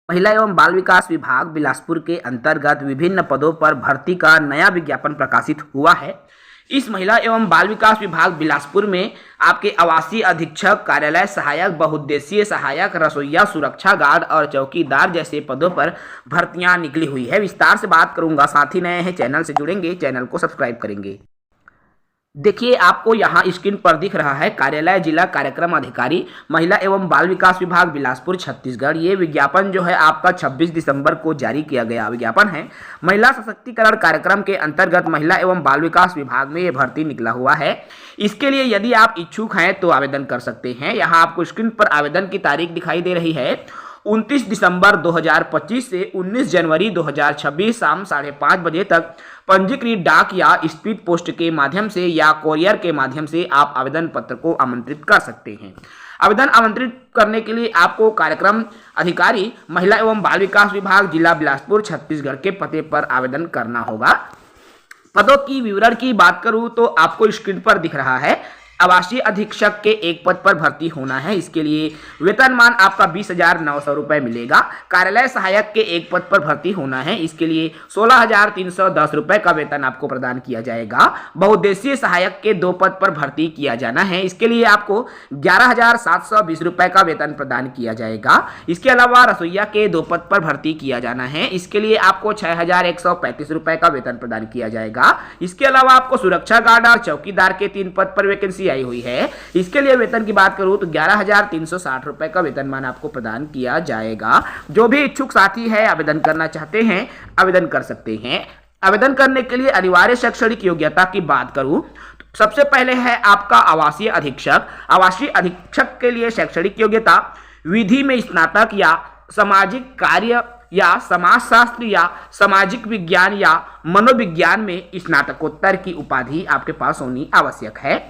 महिला एवं बाल विकास विभाग बिलासपुर के अंतर्गत विभिन्न पदों पर भर्ती का नया विज्ञापन प्रकाशित हुआ है। इस महिला एवं बाल विकास विभाग बिलासपुर में आपके आवासीय अधीक्षक, कार्यालय सहायक, बहुउद्देशीय सहायक, रसोइया, सुरक्षा गार्ड और चौकीदार जैसे पदों पर भर्तियां निकली हुई है। विस्तार से बात करूंगा। साथ ही नए हैं चैनल से जुड़ेंगे, चैनल को सब्सक्राइब करेंगे। देखिए, आपको यहाँ स्क्रीन पर दिख रहा है कार्यालय जिला कार्यक्रम अधिकारी, महिला एवं बाल विकास विभाग बिलासपुर छत्तीसगढ़। ये विज्ञापन जो है आपका 26 दिसंबर को जारी किया गया विज्ञापन है। महिला सशक्तिकरण कार्यक्रम के अंतर्गत महिला एवं बाल विकास विभाग में ये भर्ती निकला हुआ है। इसके लिए यदि आप इच्छुक हैं तो आवेदन कर सकते हैं। यहाँ आपको स्क्रीन पर आवेदन की तारीख दिखाई दे रही है। 29 दिसंबर 2025 से 19 जनवरी 2026 शाम 5:30 बजे तक पंजीकृत डाक या स्पीड पोस्ट के माध्यम से या कोरियर के माध्यम से आप आवेदन पत्र को आमंत्रित कर सकते हैं। आवेदन आमंत्रित करने के लिए आपको कार्यक्रम अधिकारी, महिला एवं बाल विकास विभाग, जिला बिलासपुर छत्तीसगढ़ के पते पर आवेदन करना होगा। पदों की विवरण की बात करूं तो आपको स्क्रीन पर दिख रहा है। आवासीय अधीक्षक के एक पद पर भर्ती होना है। इसके लिए वेतनमान आपका 20,900 रुपये मिलेगा। कार्यालय सहायक के एक पद पर भर्ती होना है। इसके लिए 16,310 रुपये का वेतन आपको प्रदान किया जाएगा। बहुउद्देशीय सहायक के 2 पद पर भर्ती किया जाना है। इसके लिए आपको 11,720 रुपये का वेतन प्रदान किया जाएगा। इसके अलावा रसोइया के 2 पद पर भर्ती किया जाना है। इसके लिए आपको 6,135 रुपये का वेतन प्रदान किया जाएगा। इसके अलावा आपको सुरक्षा गार्ड और चौकीदार के 3 पद पर वैकेंसी आई हुई है। इसके लिए वेतन की बात करूं तो 11,360 रुपए का वेतनमान आपको प्रदान किया जाएगा। जो भी इच्छुक साथी है, आवेदन करना चाहते हैं, आवेदन कर सकते हैं। आवेदन करने के लिए अनिवार्य शैक्षणिक योग्यता की बात करूं तो सबसे पहले है आपका आवासीय अधीक्षक। आवासीय अधीक्षक के लिए शैक्षणिक योग्यता विधि में स्नातक या सामाजिक कार्य या समाजशास्त्र या सामाजिक विज्ञान या मनोविज्ञान में स्नातकोत्तर की उपाधि आपके पास होनी आवश्यक है।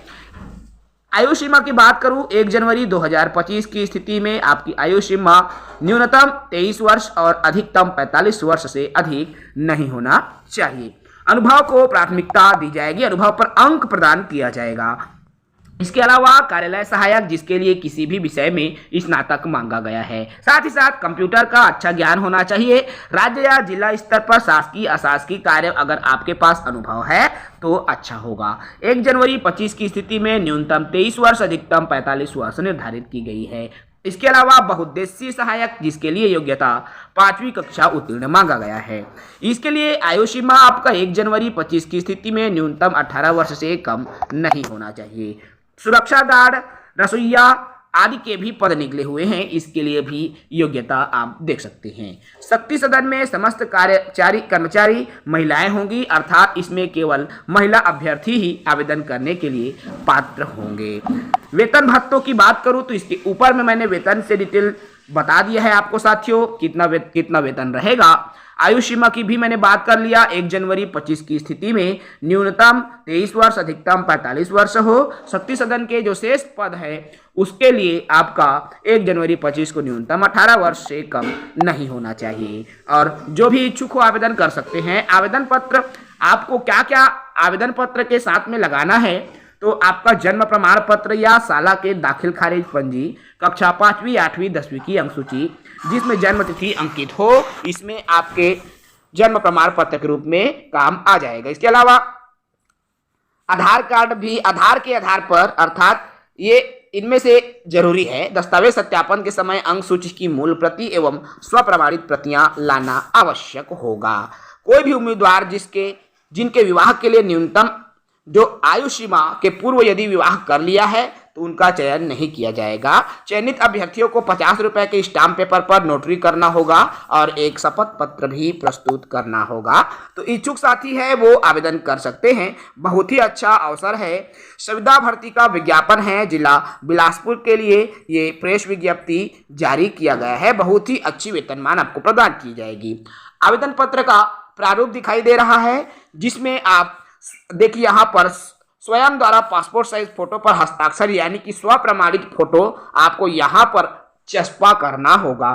आयु सीमा की बात करूं, 1 जनवरी 2025 की स्थिति में आपकी आयु सीमा न्यूनतम 23 वर्ष और अधिकतम 45 वर्ष से अधिक नहीं होना चाहिए। अनुभव को प्राथमिकता दी जाएगी। अनुभव पर अंक प्रदान किया जाएगा। इसके अलावा कार्यालय सहायक, जिसके लिए किसी भी विषय में स्नातक मांगा गया है। साथ ही साथ कंप्यूटर का अच्छा ज्ञान होना चाहिए। राज्य या जिला स्तर पर शासकीय अशासकीय कार्य अगर आपके पास अनुभव है तो अच्छा होगा। 1 जनवरी 25 की स्थिति में न्यूनतम 23 वर्ष, अधिकतम 45 वर्ष निर्धारित की गई है। इसके अलावा बहुउद्देशीय सहायक, जिसके लिए योग्यता 5वीं कक्षा उत्तीर्ण मांगा गया है। इसके लिए आयु सीमा आपका 1 जनवरी 25 की स्थिति में न्यूनतम 18 वर्ष से कम नहीं होना चाहिए। सुरक्षा गार्ड, रसोइया आदि के भी पद निकले हुए हैं। इसके लिए भी योग्यता आप देख सकते हैं। शक्ति सदन में समस्त कर्मचारी महिलाएं होंगी, अर्थात इसमें केवल महिला अभ्यर्थी ही आवेदन करने के लिए पात्र होंगे। वेतन भत्तों की बात करूं तो इसके ऊपर में मैंने वेतन से डिटेल बता दिया है आपको साथियों, कितना वेतन रहेगा। आयु सीमा की भी मैंने बात कर लिया। 1 जनवरी 25 की स्थिति में न्यूनतम 23 वर्ष, अधिकतम 45 वर्ष हो। शक्ति सदन के जो शेष पद है उसके लिए आपका 1 जनवरी 25 को न्यूनतम 18 वर्ष से कम नहीं होना चाहिए। और जो भी इच्छुक हो आवेदन कर सकते हैं। आवेदन पत्र आपको क्या क्या आवेदन पत्र के साथ में लगाना है तो आपका जन्म प्रमाण पत्र या साला के दाखिल खारिज पंजी, कक्षा 5वीं, 8वीं, 10वीं की अंक सूची जिसमें जन्म तिथि अंकित हो, इसमें आपके जन्म प्रमाण पत्र के रूप में काम आ जाएगा। इसके अलावा आधार कार्ड भी आधार के आधार पर, अर्थात ये इनमें से जरूरी है। दस्तावेज सत्यापन के समय अंक सूची की मूल प्रति एवं स्वप्रमाणित प्रतियां लाना आवश्यक होगा। कोई भी उम्मीदवार जिनके विवाह के लिए न्यूनतम जो आयु सीमा के पूर्व यदि विवाह कर लिया है तो उनका चयन नहीं किया जाएगा। चयनित अभ्यर्थियों को 50 रुपए के स्टाम्प पेपर पर नोटरी करना होगा और एक शपथ पत्र भी प्रस्तुत करना होगा। तो इच्छुक साथी है वो आवेदन कर सकते हैं। बहुत ही अच्छा अवसर है। संविदा भर्ती का विज्ञापन है। जिला बिलासपुर के लिए ये प्रेस विज्ञप्ति जारी किया गया है। बहुत ही अच्छी वेतनमान आपको प्रदान की जाएगी। आवेदन पत्र का प्रारूप दिखाई दे रहा है, जिसमें आप देखिए यहाँ पर स्वयं द्वारा पासपोर्ट साइज फोटो पर हस्ताक्षर यानी कि स्वप्रमाणित फोटो आपको यहाँ पर चस्पा करना होगा।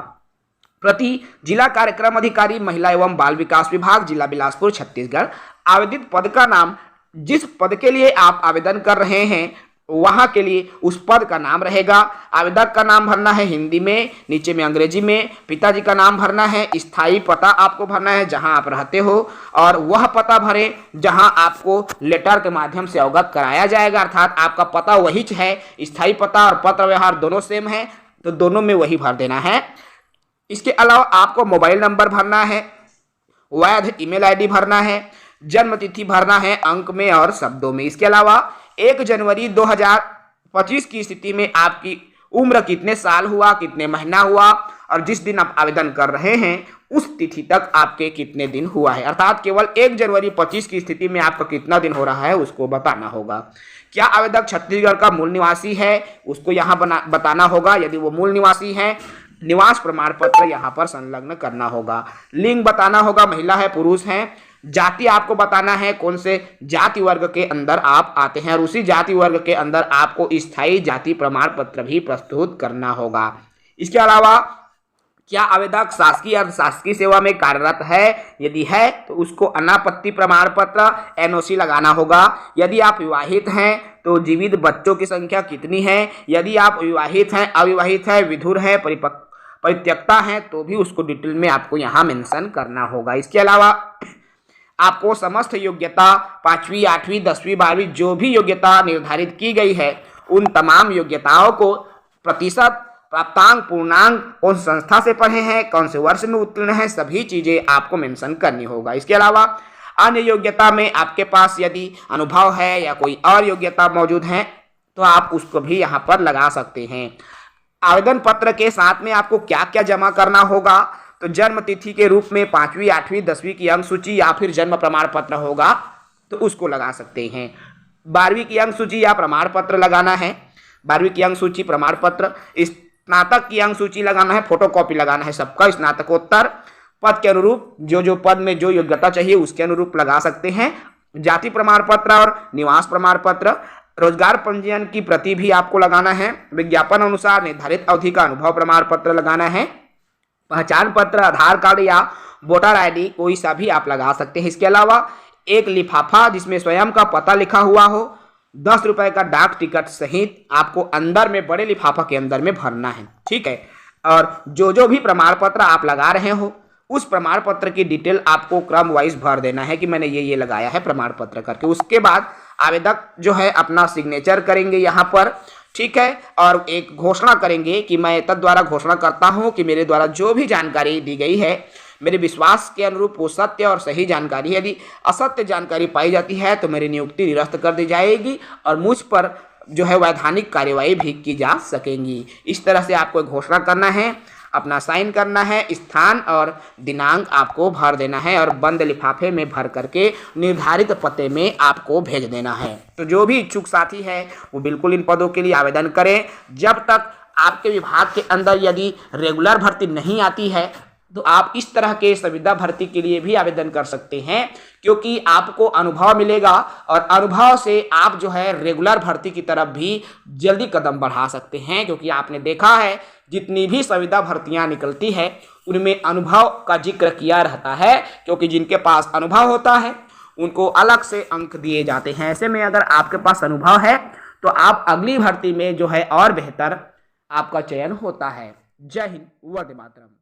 प्रति जिला कार्यक्रम अधिकारी, महिला एवं बाल विकास विभाग, जिला बिलासपुर छत्तीसगढ़। आवेदित पद का नाम, जिस पद के लिए आप आवेदन कर रहे हैं वहां के लिए उस पद का नाम रहेगा। आवेदक का नाम भरना है हिंदी में, नीचे में अंग्रेजी में, पिताजी का नाम भरना है, स्थायी पता आपको भरना है जहां आप रहते हो, और वह पता भरें जहां आपको लेटर के माध्यम से अवगत कराया जाएगा, अर्थात आपका पता वही है, स्थायी पता और पत्र व्यवहार दोनों सेम है, तो दोनों में वही भर देना है। इसके अलावा आपको मोबाइल नंबर भरना है, वैध ईमेल आईडी भरना है, जन्म तिथि भरना है अंक में और शब्दों में। इसके अलावा 1 जनवरी 2025 की स्थिति में आपकी उम्र कितने साल हुआ, कितने महीना हुआ, और जिस दिन आप आवेदन कर रहे हैं उस तिथि तक आपके कितने दिन हुआ है, अर्थात केवल 1 जनवरी 25 की स्थिति में आपका कितना दिन हो रहा है उसको बताना होगा। क्या आवेदक छत्तीसगढ़ का मूल निवासी है उसको यहाँ बताना होगा। यदि वो मूल निवासी है, निवास प्रमाण पत्र यहाँ पर संलग्न करना होगा। लिंग बताना होगा, महिला है पुरुष है। जाति आपको बताना है, कौन से जाति वर्ग के अंदर आप आते हैं, और उसी जाति वर्ग के अंदर आपको स्थायी जाति प्रमाण पत्र भी प्रस्तुत करना होगा। इसके अलावा क्या आवेदक शासकीय अर्धशासकीय सेवा में कार्यरत है, यदि है तो उसको अनापत्ति प्रमाण पत्र एनओसी लगाना होगा। यदि आप विवाहित हैं तो जीवित बच्चों की संख्या कितनी है, यदि आप विवाहित हैं, अविवाहित हैं, विधुर हैं, परित्यक्ता हैं, तो भी उसको डिटेल में आपको यहाँ मेंशन करना होगा। इसके अलावा आपको समस्त योग्यता 5वीं 8वीं 10वीं 12वीं जो भी योग्यता निर्धारित की गई है उन तमाम योग्यताओं को प्रतिशत, प्राप्तांक, पूर्णांक, कौन संस्था से पढ़े हैं, कौन से वर्ष में उत्तीर्ण है, सभी चीजें आपको मेंशन करनी होगा। इसके अलावा अन्य योग्यता में आपके पास यदि अनुभव है या कोई और योग्यता मौजूद है तो आप उसको भी यहाँ पर लगा सकते हैं। आवेदन पत्र के साथ में आपको क्या क्या जमा करना होगा, तो जन्म तिथि के रूप में 5वीं 8वीं 10वीं की अंक सूची या फिर जन्म प्रमाण पत्र होगा तो उसको लगा सकते हैं। 12वीं की अंक सूची या प्रमाण पत्र लगाना है, 12वीं की अंक सूची, प्रमाण पत्र। स्नातक की अंक सूची लगाना है, फोटोकॉपी लगाना है सबका, स्नातकोत्तर पद के अनुरूप जो पद में जो योग्यता चाहिए उसके अनुरूप लगा सकते हैं। जाति प्रमाण पत्र और निवास प्रमाण पत्र। रोजगार पंजीयन की प्रति भी आपको लगाना है। विज्ञापन अनुसार निर्धारित अवधि का अनुभव प्रमाण पत्र लगाना है। पहचान पत्र, आधार कार्ड या वोटर आईडी कोई सा भी आप लगा सकते हैं। इसके अलावा एक लिफाफा जिसमें स्वयं का पता लिखा हुआ हो, 10 रुपए का डाक टिकट सहित आपको अंदर में बड़े लिफाफा के अंदर में भरना है, ठीक है। और जो भी प्रमाण पत्र आप लगा रहे हो उस प्रमाण पत्र की डिटेल आपको क्रम वाइज भर देना है कि मैंने ये लगाया है प्रमाण पत्र करके। उसके बाद आवेदक जो है अपना सिग्नेचर करेंगे यहाँ पर, ठीक है, और एक घोषणा करेंगे कि मैं तद द्वारा घोषणा करता हूँ कि मेरे द्वारा जो भी जानकारी दी गई है मेरे विश्वास के अनुरूप वो सत्य और सही जानकारी है। यदि असत्य जानकारी पाई जाती है तो मेरी नियुक्ति निरस्त कर दी जाएगी और मुझ पर जो है वैधानिक कार्यवाही भी की जा सकेंगी। इस तरह से आपको घोषणा करना है, अपना साइन करना है, स्थान और दिनांक आपको भर देना है और बंद लिफाफे में भर करके निर्धारित पते में आपको भेज देना है। तो जो भी इच्छुक साथी है वो बिल्कुल इन पदों के लिए आवेदन करें। जब तक आपके विभाग के अंदर यदि रेगुलर भर्ती नहीं आती है तो आप इस तरह के संविदा भर्ती के लिए भी आवेदन कर सकते हैं, क्योंकि आपको अनुभव मिलेगा और अनुभव से आप जो है रेगुलर भर्ती की तरफ भी जल्दी कदम बढ़ा सकते हैं। क्योंकि आपने देखा है जितनी भी संविदा भर्तियां निकलती है उनमें अनुभव का जिक्र किया रहता है, क्योंकि जिनके पास अनुभव होता है उनको अलग से अंक दिए जाते हैं। ऐसे में अगर आपके पास अनुभव है तो आप अगली भर्ती में जो है और बेहतर आपका चयन होता है। जय हिंद, वंदे मातरम।